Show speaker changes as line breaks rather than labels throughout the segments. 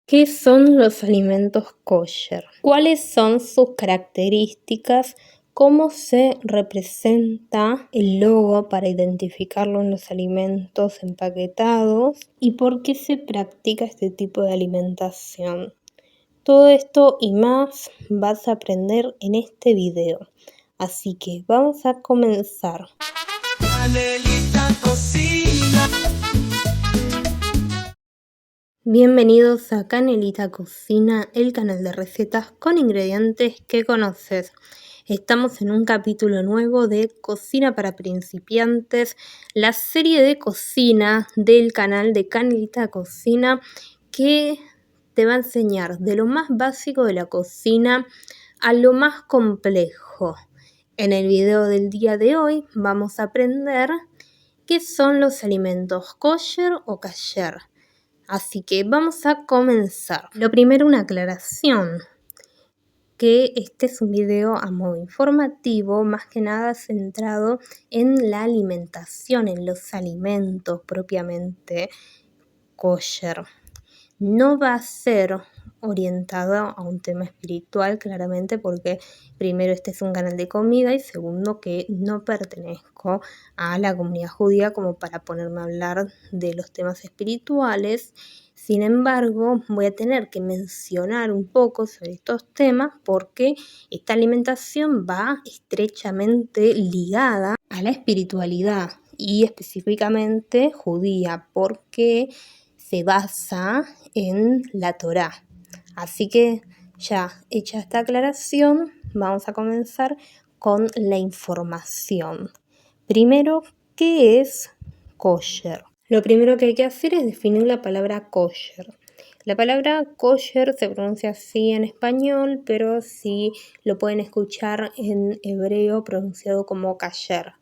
¿Qué son los alimentos kosher? ¿Cuáles son sus características? ¿Cómo se representa el logo para identificarlo en los alimentos empaquetados? ¿Y por qué se practica este tipo de alimentación? Todo esto y más vas a aprender en este video. Así que vamos a comenzar. Canelita Cocina. Bienvenidos a Canelita Cocina, el canal de recetas con ingredientes que conoces. Estamos en un capítulo nuevo de Cocina para Principiantes, la serie de cocina del canal de Canelita Cocina que te va a enseñar de lo más básico de la cocina a lo más complejo. En el video del día de hoy vamos a aprender qué son los alimentos kosher o kasher. Así que vamos a comenzar. Lo primero, una aclaración, que este es un video a modo informativo, más que nada centrado en la alimentación, en los alimentos propiamente kosher. No va a ser orientado a un tema espiritual, claramente, porque primero este es un canal de comida y segundo que no pertenezco a la comunidad judía como para ponerme a hablar de los temas espirituales. Sin embargo, voy a tener que mencionar un poco sobre estos temas porque esta alimentación va estrechamente ligada a la espiritualidad y específicamente judía, porque se basa en la Torá. Así que ya hecha esta aclaración, vamos a comenzar con la información. Primero, ¿qué es kosher? Lo primero que hay que hacer es definir la palabra kosher. La palabra kosher se pronuncia así en español, pero sí lo pueden escuchar en hebreo pronunciado como kasher.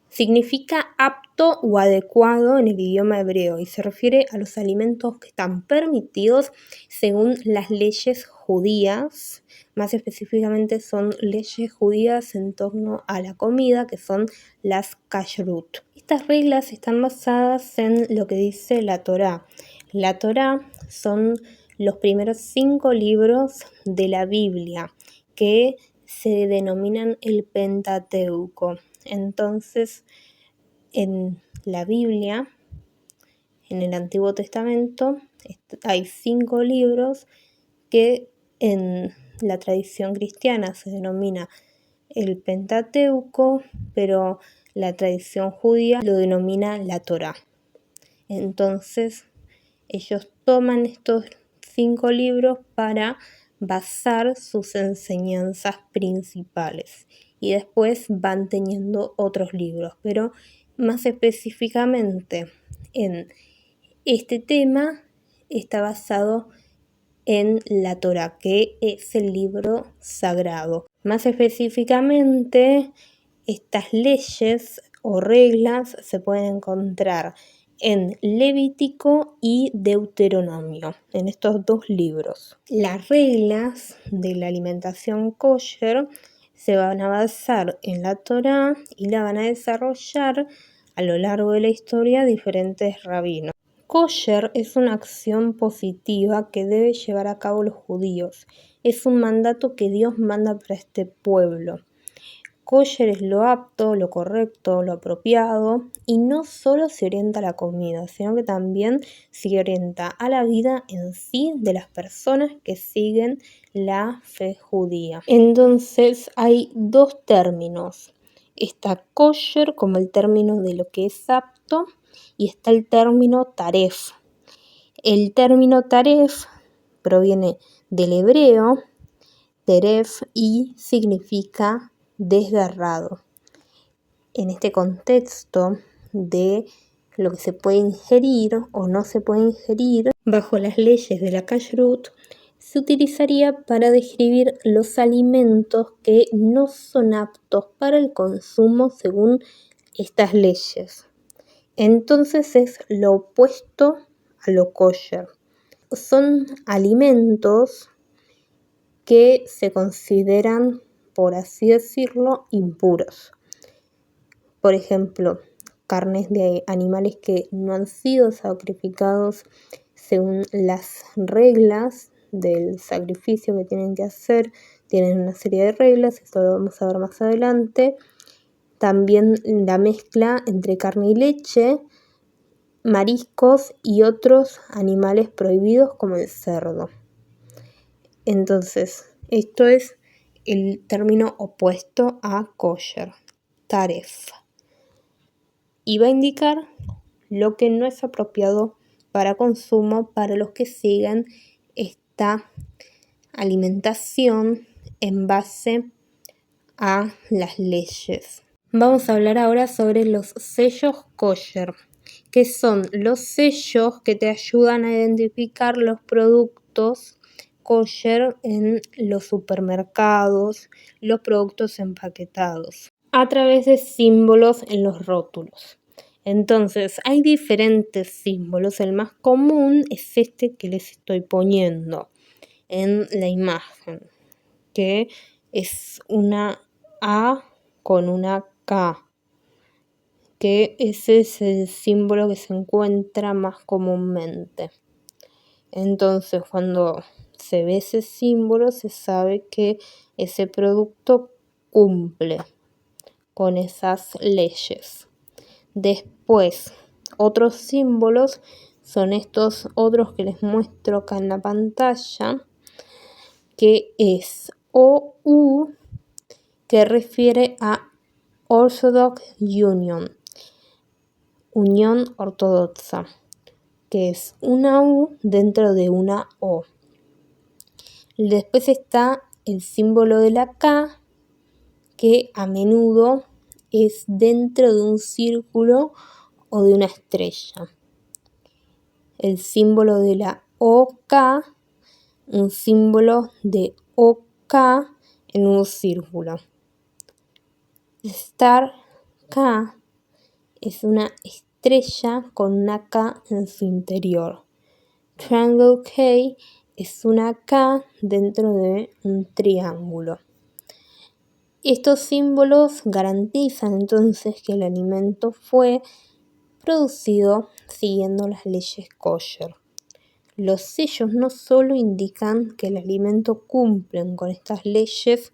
Significa apto o adecuado en el idioma hebreo y se refiere a los alimentos que están permitidos según las leyes judías. Más específicamente son leyes judías en torno a la comida, que son las kashrut. Estas reglas están basadas en lo que dice la Torá. La Torá son los primeros 5 libros de la Biblia, que se denominan el Pentateuco. Entonces, en la Biblia, en el Antiguo Testamento, hay 5 libros que en la tradición cristiana se denomina el Pentateuco, pero la tradición judía lo denomina la Torá. Entonces, ellos toman estos 5 libros para basar sus enseñanzas principales y después van teniendo otros libros, pero más específicamente en este tema está basado en la Torá, que es el libro sagrado. Más específicamente, estas leyes o reglas se pueden encontrar en Levítico y Deuteronomio, en estos 2 libros. Las reglas de la alimentación kosher se van a basar en la Torá y la van a desarrollar a lo largo de la historia diferentes rabinos. Kosher es una acción positiva que debe llevar a cabo los judíos. Es un mandato que Dios manda para este pueblo. Kosher es lo apto, lo correcto, lo apropiado, y no solo se orienta a la comida, sino que también se orienta a la vida en sí de las personas que siguen la fe judía. Entonces hay 2 términos. Está kosher como el término de lo que es apto y está el término taref. El término taref proviene del hebreo teref y significa desgarrado. En este contexto de lo que se puede ingerir o no se puede ingerir bajo las leyes de la kashrut, se utilizaría para describir los alimentos que no son aptos para el consumo según estas leyes. Entonces es lo opuesto a lo kosher. Son alimentos que se consideran, por así decirlo, impuros. Por ejemplo, carnes de animales que no han sido sacrificados según las reglas del sacrificio que tienen que hacer. Tienen una serie de reglas, esto lo vamos a ver más adelante. También la mezcla entre carne y leche, mariscos y otros animales prohibidos como el cerdo. Entonces, esto es el término opuesto a kosher, taref. Y va a indicar lo que no es apropiado para consumo para los que sigan esta alimentación en base a las leyes. Vamos a hablar ahora sobre los sellos kosher, que son los sellos que te ayudan a identificar los productos kosher en los supermercados, los productos empaquetados, a través de símbolos en los rótulos. Entonces, hay diferentes símbolos. El más común es este que les estoy poniendo en la imagen, que es una A con una K, que ese es el símbolo que se encuentra más comúnmente. Entonces, cuando se ve ese símbolo, se sabe que ese producto cumple con esas leyes. Después, otros símbolos son estos otros que les muestro acá en la pantalla, que es OU, que refiere a Orthodox Union, Unión Ortodoxa, que es una U dentro de una O. Después está el símbolo de la K, que a menudo es dentro de un círculo o de una estrella. El símbolo de la OK, un símbolo de OK en un círculo. Star K es una estrella con una K en su interior. Triangle K es una K dentro de un triángulo. Estos símbolos garantizan entonces que el alimento fue producido siguiendo las leyes kosher. Los sellos no solo indican que el alimento cumple con estas leyes,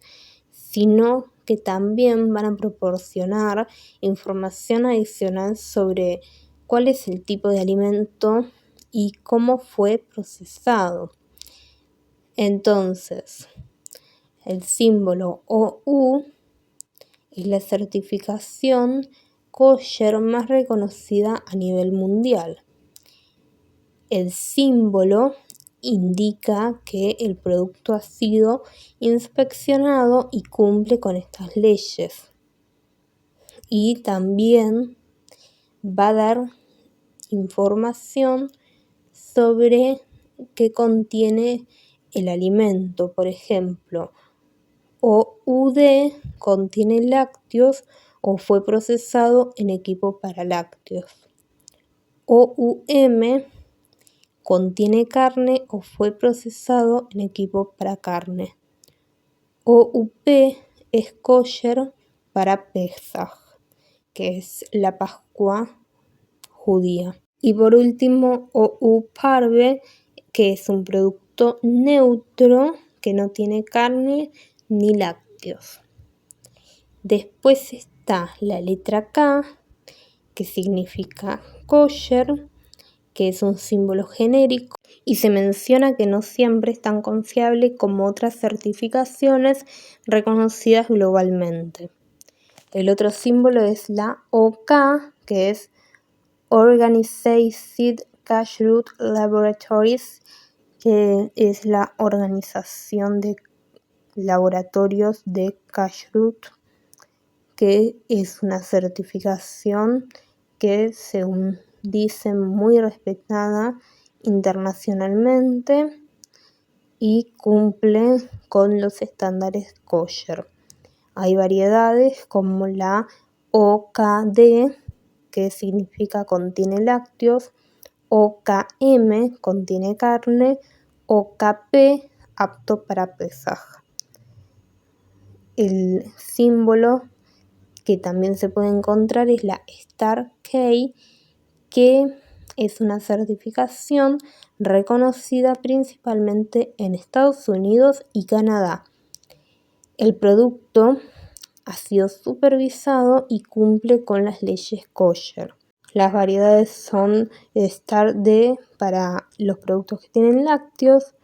sino que también van a proporcionar información adicional sobre cuál es el tipo de alimento y cómo fue procesado. Entonces, el símbolo OU es la certificación kosher más reconocida a nivel mundial. El símbolo indica que el producto ha sido inspeccionado y cumple con estas leyes. Y también va a dar información sobre qué contiene el alimento. Por ejemplo, OUD contiene lácteos o fue procesado en equipo para lácteos. OUM contiene carne o fue procesado en equipo para carne. OUP es kosher para Pesaj, que es la Pascua judía. Y por último, OU Parve, que es un producto neutro que no tiene carne ni lácteos. Después está la letra K, que significa kosher, que es un símbolo genérico, y se menciona que no siempre es tan confiable como otras certificaciones reconocidas globalmente. El otro símbolo es la OK, que es Organized Kashrut Laboratories, que es la organización de laboratorios de Kashrut, que es una certificación que, según dicen, muy respetada internacionalmente y cumple con los estándares kosher. Hay variedades como la OKD, que significa contiene lácteos, OKM contiene carne, OKP apto para Pesaj. El símbolo que también se puede encontrar es la Star K, que es una certificación reconocida principalmente en Estados Unidos y Canadá. El producto ha sido supervisado y cumple con las leyes kosher. Las variedades son Star D para los productos que tienen lácteos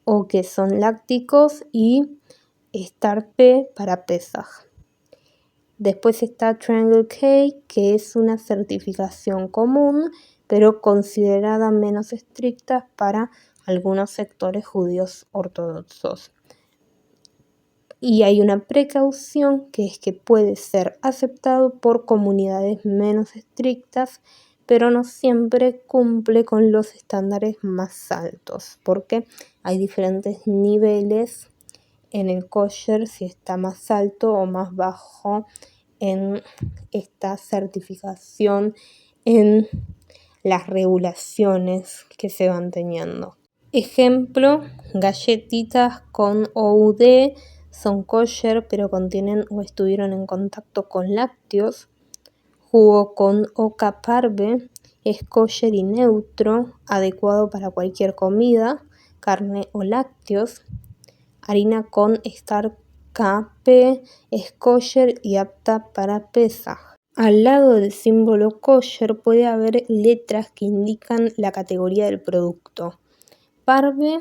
o que son lácticos y Star P para Pesaj. Después está Triangle K, que es una certificación común, pero considerada menos estricta para algunos sectores judíos ortodoxos. Y hay una precaución, que es que puede ser aceptado por comunidades menos estrictas, pero no siempre cumple con los estándares más altos, porque hay diferentes niveles en el kosher, si está más alto o más bajo en esta certificación, en las regulaciones que se van teniendo. Ejemplo, galletitas con OUD son kosher, pero contienen o estuvieron en contacto con lácteos. Jugo con oca parve es kosher y neutro, adecuado para cualquier comida, carne o lácteos. Harina con Star KP es kosher y apta para Pesaj. Al lado del símbolo kosher puede haber letras que indican la categoría del producto. Parve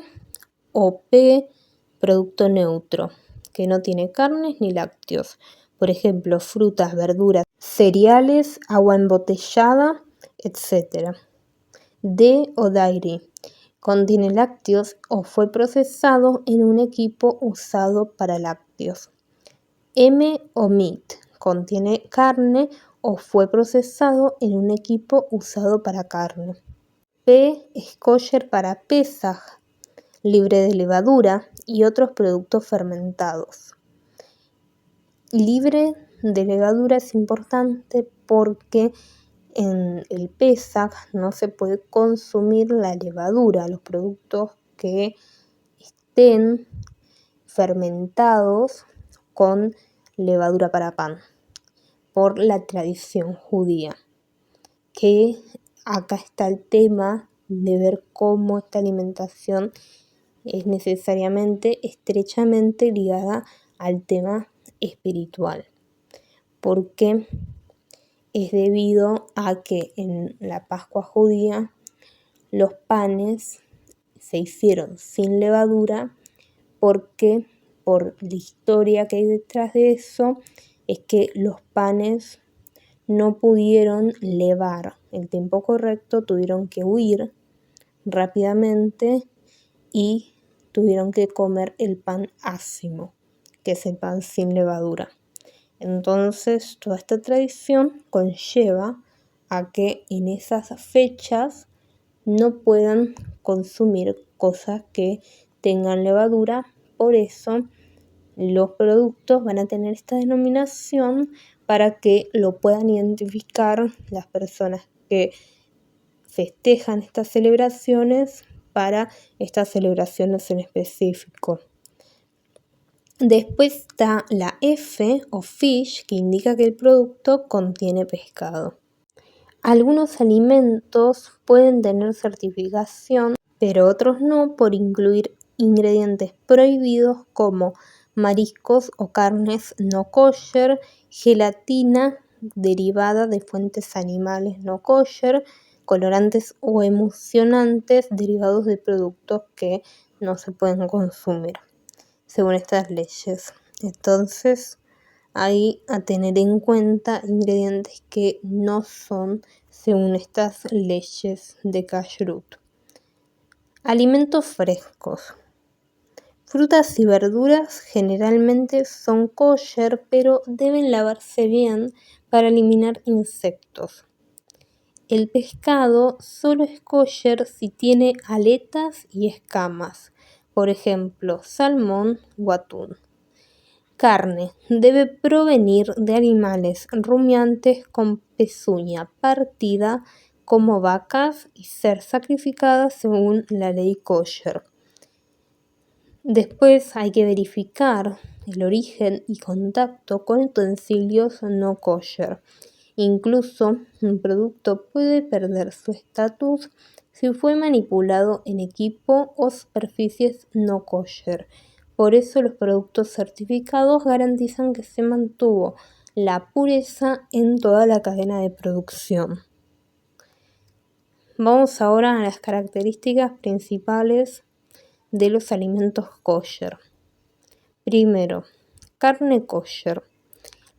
o P, producto neutro, que no tiene carnes ni lácteos. Por ejemplo, frutas, verduras, cereales, agua embotellada, etc. D o dairy, contiene lácteos o fue procesado en un equipo usado para lácteos. M o meat, contiene carne o fue procesado en un equipo usado para carne. P es kosher para Pesaj, libre de levadura y otros productos fermentados. Libre de levadura es importante porque en el Pesaj no se puede consumir la levadura, los productos que estén fermentados con levadura para pan, por la tradición judía. Que acá está el tema de ver cómo esta alimentación es necesariamente estrechamente ligada al tema espiritual, porque es debido a que en la Pascua judía los panes se hicieron sin levadura, porque por la historia que hay detrás de eso es que los panes no pudieron levar el tiempo correcto, tuvieron que huir rápidamente y tuvieron que comer el pan ácimo, que es el pan sin levadura. Entonces, toda esta tradición conlleva a que en esas fechas no puedan consumir cosas que tengan levadura. Por eso, los productos van a tener esta denominación para que lo puedan identificar las personas que festejan estas celebraciones para estas celebraciones en específico. Después está la F o fish, que indica que el producto contiene pescado. Algunos alimentos pueden tener certificación, pero otros no, por incluir ingredientes prohibidos como mariscos o carnes no kosher, gelatina derivada de fuentes animales no kosher, colorantes o emulsionantes derivados de productos que no se pueden consumir según estas leyes. Entonces, hay a tener en cuenta ingredientes que no son según estas leyes de kashrut. Alimentos frescos. Frutas y verduras generalmente son kosher, pero deben lavarse bien para eliminar insectos. El pescado solo es kosher si tiene aletas y escamas, por ejemplo, salmón o atún. Carne debe provenir de animales rumiantes con pezuña partida como vacas y ser sacrificada según la ley kosher. Después hay que verificar el origen y contacto con utensilios no kosher. Incluso un producto puede perder su estatus si fue manipulado en equipo o superficies no kosher. Por eso los productos certificados garantizan que se mantuvo la pureza en toda la cadena de producción. Vamos ahora a las características principales de los alimentos kosher. Primero, carne kosher.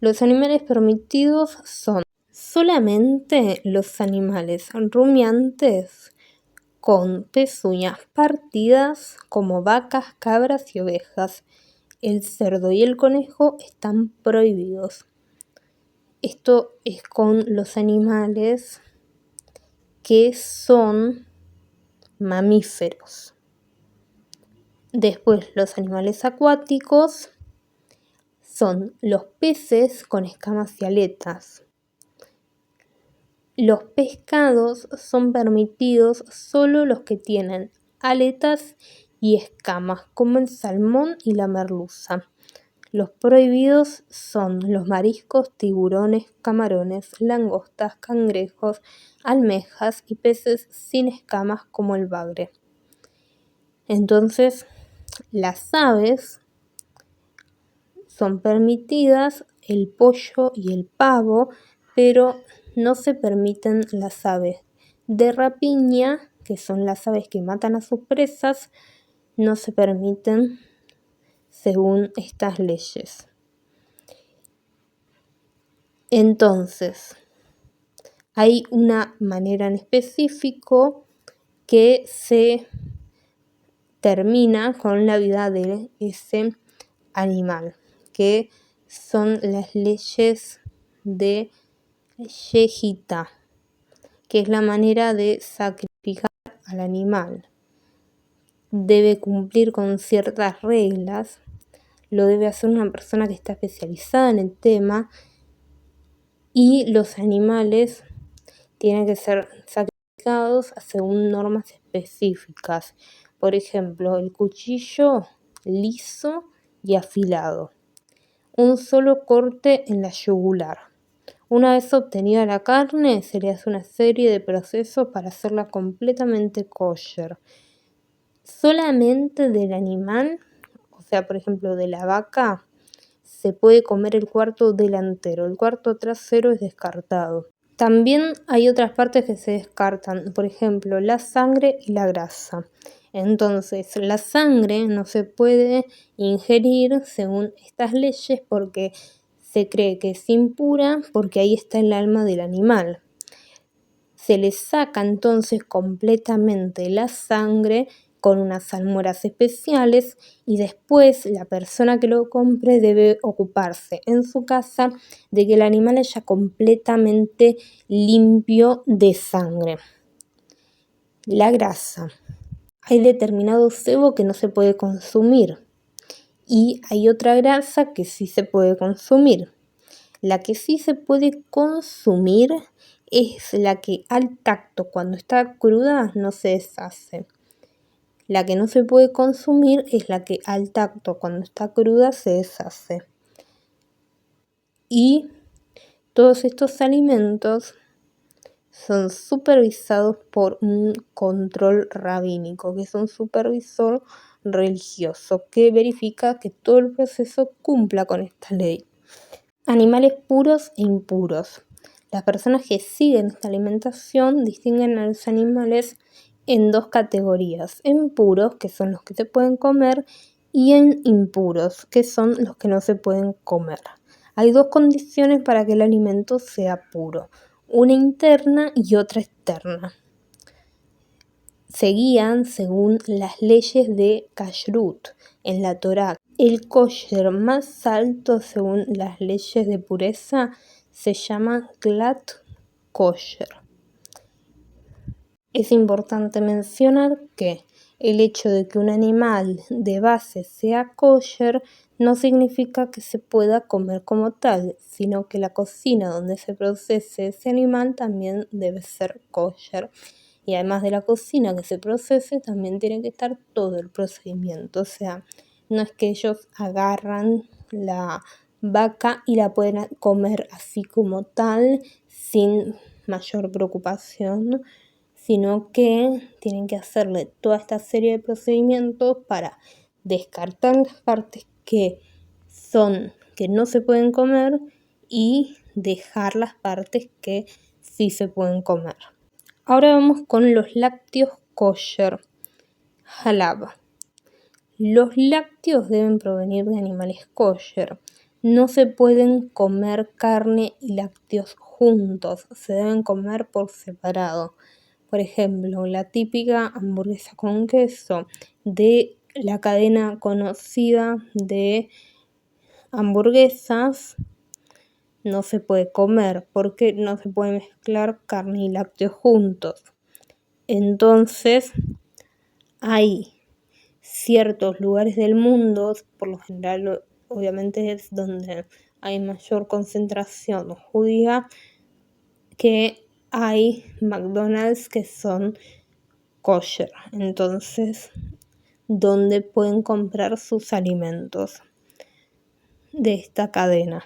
Los animales permitidos son solamente los animales rumiantes con pezuñas partidas como vacas, cabras y ovejas. El cerdo y el conejo están prohibidos. Esto es con los animales que son mamíferos. Después, los animales acuáticos son los peces con escamas y aletas. Los pescados son permitidos solo los que tienen aletas y escamas, como el salmón y la merluza. Los prohibidos son los mariscos, tiburones, camarones, langostas, cangrejos, almejas y peces sin escamas como el bagre. Entonces, las aves son permitidas, el pollo y el pavo, pero no se permiten las aves de rapiña, que son las aves que matan a sus presas, no se permiten según estas leyes. Entonces, hay una manera en específico que se termina con la vida de ese animal, que son las leyes de Shehita, que es la manera de sacrificar al animal. Debe cumplir con ciertas reglas, lo debe hacer una persona que está especializada en el tema, y los animales tienen que ser sacrificados según normas específicas. Por ejemplo, el cuchillo liso y afilado. Un solo corte en la yugular. Una vez obtenida la carne, se le hace una serie de procesos para hacerla completamente kosher. Solamente del animal, o sea, por ejemplo, de la vaca, se puede comer el cuarto delantero. El cuarto trasero es descartado. También hay otras partes que se descartan, por ejemplo, la sangre y la grasa. Entonces, la sangre no se puede ingerir según estas leyes porque se cree que es impura porque ahí está el alma del animal. Se le saca entonces completamente la sangre con unas salmueras especiales y después la persona que lo compre debe ocuparse en su casa de que el animal haya completamente limpio de sangre. La grasa. Hay determinado sebo que no se puede consumir y hay otra grasa que sí se puede consumir. La que sí se puede consumir es la que al tacto cuando está cruda no se deshace. La que no se puede consumir es la que al tacto cuando está cruda se deshace. Y todos estos alimentos son supervisados por un control rabínico, que es un supervisor religioso que verifica que todo el proceso cumpla con esta ley. Animales puros e impuros. Las personas que siguen esta alimentación distinguen a los animales en dos categorías: en puros, que son los que se pueden comer, y en impuros, que son los que no se pueden comer. Hay dos condiciones para que el alimento sea puro: una interna y otra externa. Se guían según las leyes de Kashrut en la Torá. El kosher más alto según las leyes de pureza se llama Klat Kosher. Es importante mencionar que el hecho de que un animal de base sea kosher no significa que se pueda comer como tal, sino que la cocina donde se procese ese animal también debe ser kosher. Y además de la cocina que se procese, también tiene que estar todo el procedimiento. O sea, no es que ellos agarran la vaca y la pueden comer así como tal, sin mayor preocupación, sino que tienen que hacerle toda esta serie de procedimientos para descartar las partes que no se pueden comer y dejar las partes que sí se pueden comer. Ahora vamos con los lácteos kosher, halab. Los lácteos deben provenir de animales kosher. No se pueden comer carne y lácteos juntos, se deben comer por separado. Por ejemplo, la típica hamburguesa con queso de la cadena conocida de hamburguesas no se puede comer porque no se puede mezclar carne y lácteos juntos. Entonces, hay ciertos lugares del mundo, por lo general obviamente es donde hay mayor concentración judía, que hay McDonald's que son kosher, entonces donde pueden comprar sus alimentos de esta cadena.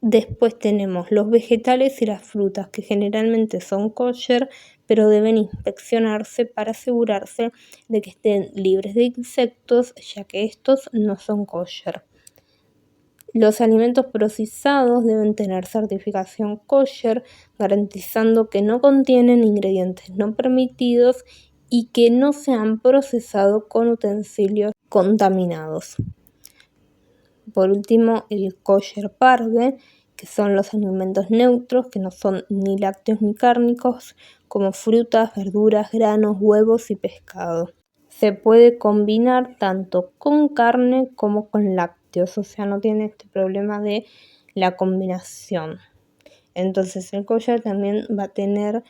Después tenemos los vegetales y las frutas, que generalmente son kosher, pero deben inspeccionarse para asegurarse de que estén libres de insectos, ya que estos no son kosher. Los alimentos procesados deben tener certificación kosher, garantizando que no contienen ingredientes no permitidos y que no se han procesado con utensilios contaminados. Por último, el kosher parve, que son los alimentos neutros, que no son ni lácteos ni cárnicos, como frutas, verduras, granos, huevos y pescado. Se puede combinar tanto con carne como con lácteos, o sea, no tiene este problema de la combinación. Entonces el kosher también va a tener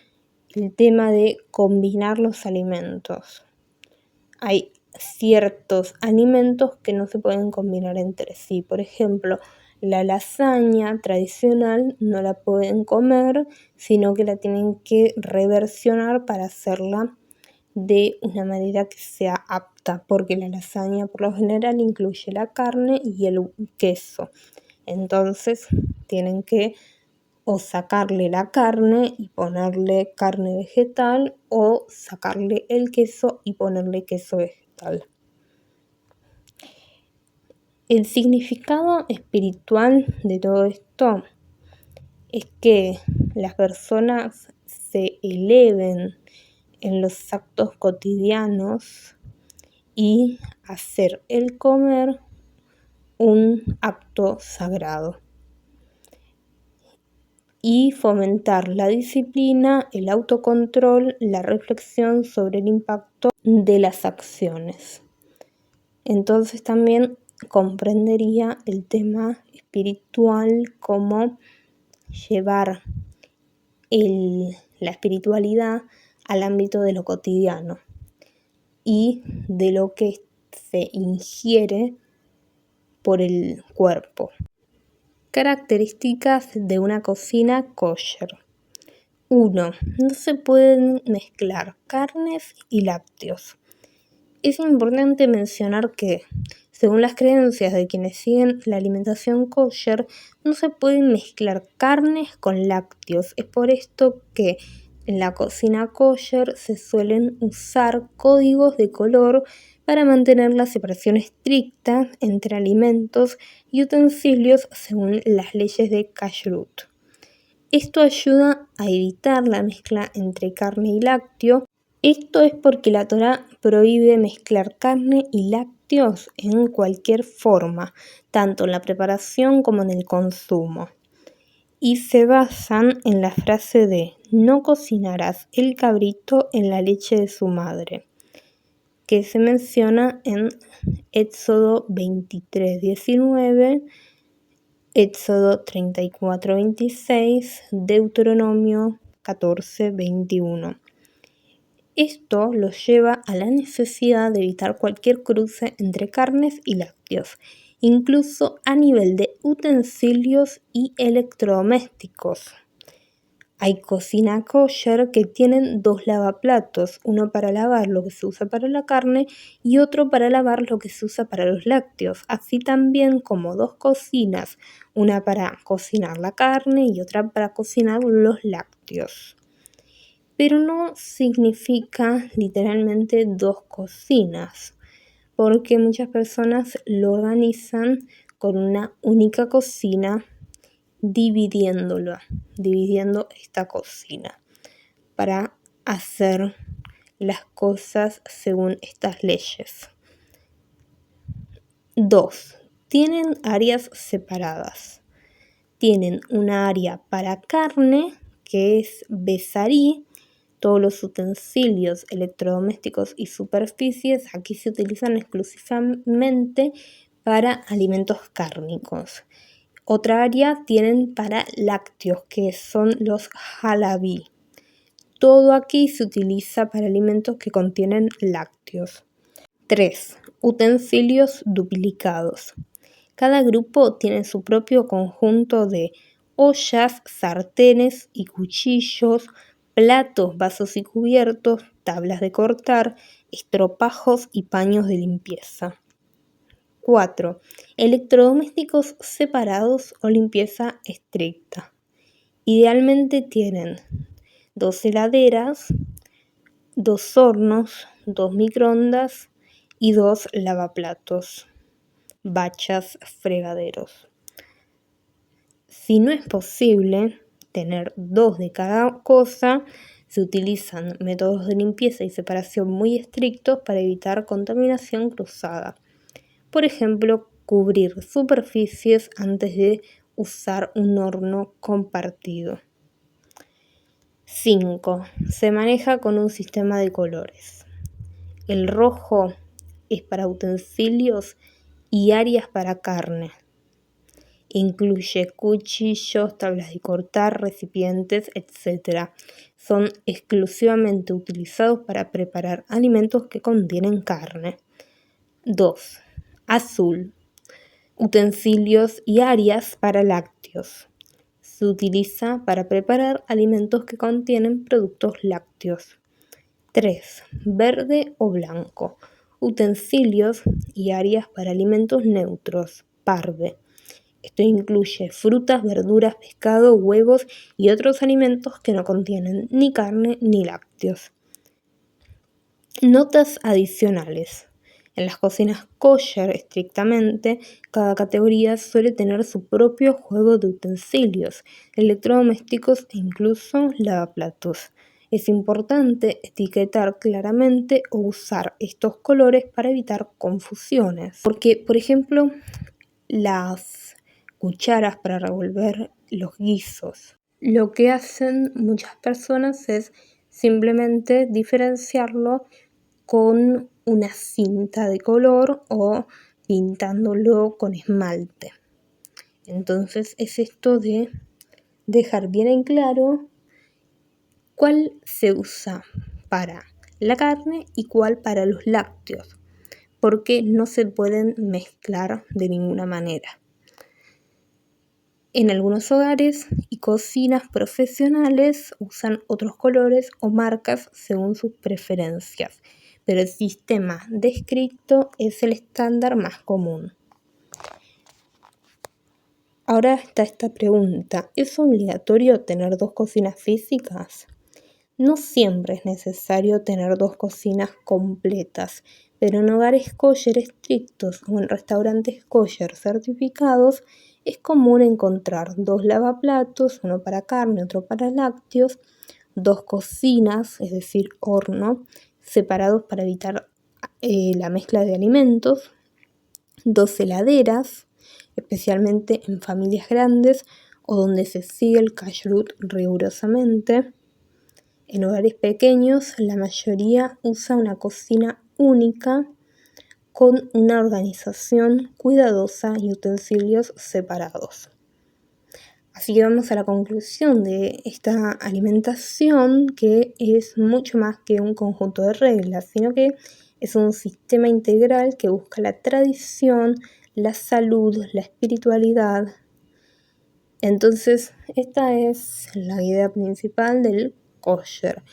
el tema de combinar los alimentos. Hay ciertos alimentos que no se pueden combinar entre sí. Por ejemplo, la lasaña tradicional no la pueden comer, sino que la tienen que reversionar para hacerla de una manera que sea apta, porque la lasaña por lo general incluye la carne y el queso. Entonces tienen que o sacarle la carne y ponerle carne vegetal, o sacarle el queso y ponerle queso vegetal. El significado espiritual de todo esto es que las personas se eleven en los actos cotidianos y hacer el comer un acto sagrado, y fomentar la disciplina, el autocontrol, la reflexión sobre el impacto de las acciones. Entonces también comprendería el tema espiritual, como llevar la espiritualidad al ámbito de lo cotidiano y de lo que se ingiere por el cuerpo. Características de una cocina kosher. 1. No se pueden mezclar carnes y lácteos. Es importante mencionar que, según las creencias de quienes siguen la alimentación kosher, no se pueden mezclar carnes con lácteos. Es por esto que en la cocina kosher se suelen usar códigos de color para mantener la separación estricta entre alimentos y utensilios según las leyes de kashrut. Esto ayuda a evitar la mezcla entre carne y lácteo. Esto es porque la Torá prohíbe mezclar carne y lácteos en cualquier forma, tanto en la preparación como en el consumo. Y se basan en la frase de no cocinarás el cabrito en la leche de su madre, que se menciona en Éxodo 23:19, Éxodo 34:26, Deuteronomio 14:21. Esto los lleva a la necesidad de evitar cualquier cruce entre carnes y lácteos, incluso a nivel de utensilios y electrodomésticos. Hay cocina kosher que tienen 2 lavaplatos, uno para lavar lo que se usa para la carne y otro para lavar lo que se usa para los lácteos, así también como 2 cocinas, una para cocinar la carne y otra para cocinar los lácteos. Pero no significa literalmente 2 cocinas, porque muchas personas lo organizan con una única cocina dividiendo esta cocina para hacer las cosas según estas leyes. 2. Tienen áreas separadas. Tienen una área para carne, que es besarí. Todos los utensilios, electrodomésticos y superficies aquí se utilizan exclusivamente para alimentos cárnicos. Otra área tienen para lácteos, que son los halabí. Todo aquí se utiliza para alimentos que contienen lácteos. 3. Utensilios duplicados. Cada grupo tiene su propio conjunto de ollas, sartenes y cuchillos, platos, vasos y cubiertos, tablas de cortar, estropajos y paños de limpieza. 4. Electrodomésticos separados o limpieza estricta. Idealmente tienen 2 heladeras, 2 hornos, 2 microondas y 2 lavaplatos, bachas, fregaderos. Si no es posible tener 2 de cada cosa, se utilizan métodos de limpieza y separación muy estrictos para evitar contaminación cruzada. Por ejemplo, cubrir superficies antes de usar un horno compartido. 5. Se maneja con un sistema de colores. El rojo es para utensilios y áreas para carne. Incluye cuchillos, tablas de cortar, recipientes, etc. Son exclusivamente utilizados para preparar alimentos que contienen carne. 2. Azul. Utensilios y áreas para lácteos. Se utiliza para preparar alimentos que contienen productos lácteos. 3. Verde o blanco. Utensilios y áreas para alimentos neutros. Parve. Esto incluye frutas, verduras, pescado, huevos y otros alimentos que no contienen ni carne ni lácteos. Notas adicionales. En las cocinas kosher estrictamente, cada categoría suele tener su propio juego de utensilios, electrodomésticos e incluso lavaplatos. Es importante etiquetar claramente o usar estos colores para evitar confusiones. Porque, por ejemplo, las cucharas para revolver los guisos, lo que hacen muchas personas es simplemente diferenciarlo con una cinta de color o pintándolo con esmalte. Entonces es esto de dejar bien en claro cuál se usa para la carne y cuál para los lácteos, porque no se pueden mezclar de ninguna manera. En algunos hogares y cocinas profesionales usan otros colores o marcas según sus preferencias, pero el sistema descrito es el estándar más común. Ahora está esta pregunta: ¿es obligatorio tener 2 cocinas físicas? No siempre es necesario tener 2 cocinas completas, pero en hogares kosher estrictos o en restaurantes kosher certificados es común encontrar 2 lavaplatos, uno para carne, otro para lácteos, 2 cocinas, es decir, horno, separados para evitar la mezcla de alimentos, 2 heladeras, especialmente en familias grandes o donde se sigue el kashrut rigurosamente. En hogares pequeños, la mayoría usa una cocina única con una organización cuidadosa y utensilios separados. Así que vamos a la conclusión de esta alimentación, que es mucho más que un conjunto de reglas, sino que es un sistema integral que busca la tradición, la salud, la espiritualidad Entonces, esta es la idea principal del kosher,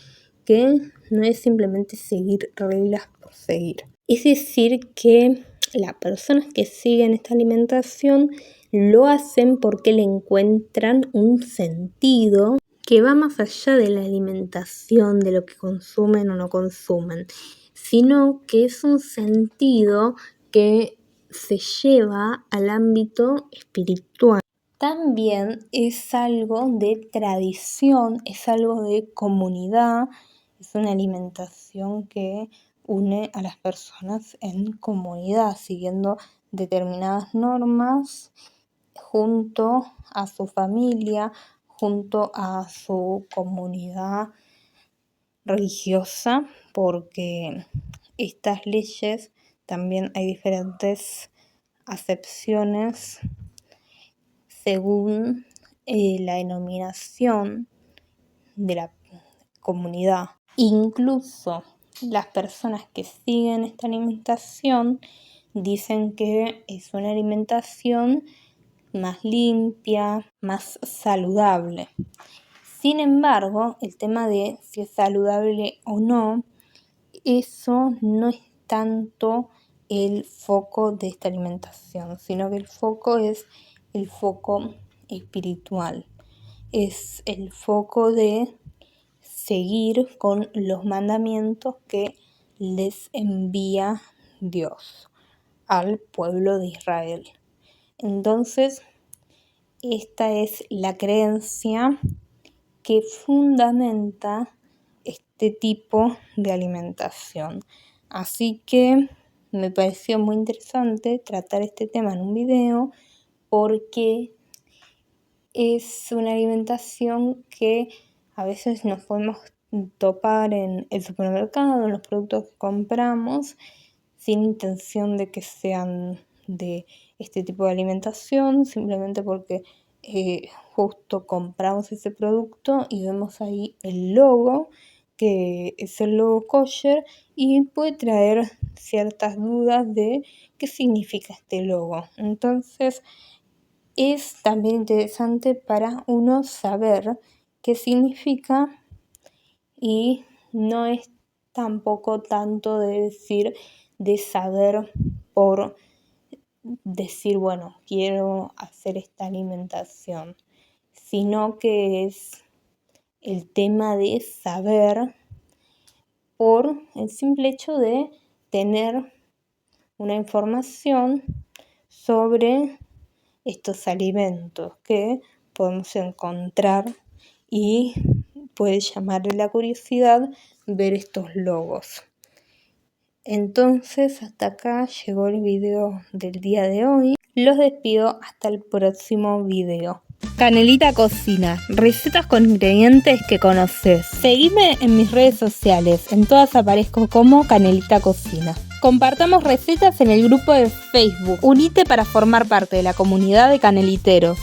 que no es simplemente seguir reglas por seguir. Es decir, que las personas que siguen esta alimentación lo hacen porque le encuentran un sentido que va más allá de la alimentación, de lo que consumen o no consumen, sino que es un sentido que se lleva al ámbito espiritual. También es algo de tradición, es algo de comunidad, es una alimentación que une a las personas en comunidad, siguiendo determinadas normas junto a su familia, junto a su comunidad religiosa, porque estas leyes también hay diferentes acepciones según la denominación de la comunidad. Incluso las personas que siguen esta alimentación dicen que es una alimentación más limpia, más saludable. Sin embargo, el tema de si es saludable o no, eso no es tanto el foco de esta alimentación, sino que el foco es el foco espiritual. Es el foco de seguir con los mandamientos que les envía Dios al pueblo de Israel. Entonces, esta es la creencia que fundamenta este tipo de alimentación. Así que me pareció muy interesante tratar este tema en un video porque es una alimentación que a veces nos podemos topar en el supermercado, en los productos que compramos, sin intención de que sean de este tipo de alimentación, simplemente porque justo compramos ese producto y vemos ahí el logo, que es el logo kosher, y puede traer ciertas dudas de qué significa este logo. Entonces, es también interesante para uno saber qué significa y no es tampoco tanto de saber por decir, bueno, quiero hacer esta alimentación, sino que es el tema de saber por el simple hecho de tener una información sobre estos alimentos que podemos encontrar y puede llamarle la curiosidad ver estos logos. Entonces, hasta acá llegó el video del día de hoy. Los despido hasta el próximo video. Canelita Cocina, recetas con ingredientes que conoces. Seguime en mis redes sociales, en todas aparezco como Canelita Cocina. Compartamos recetas en el grupo de Facebook. Unite para formar parte de la comunidad de caneliteros.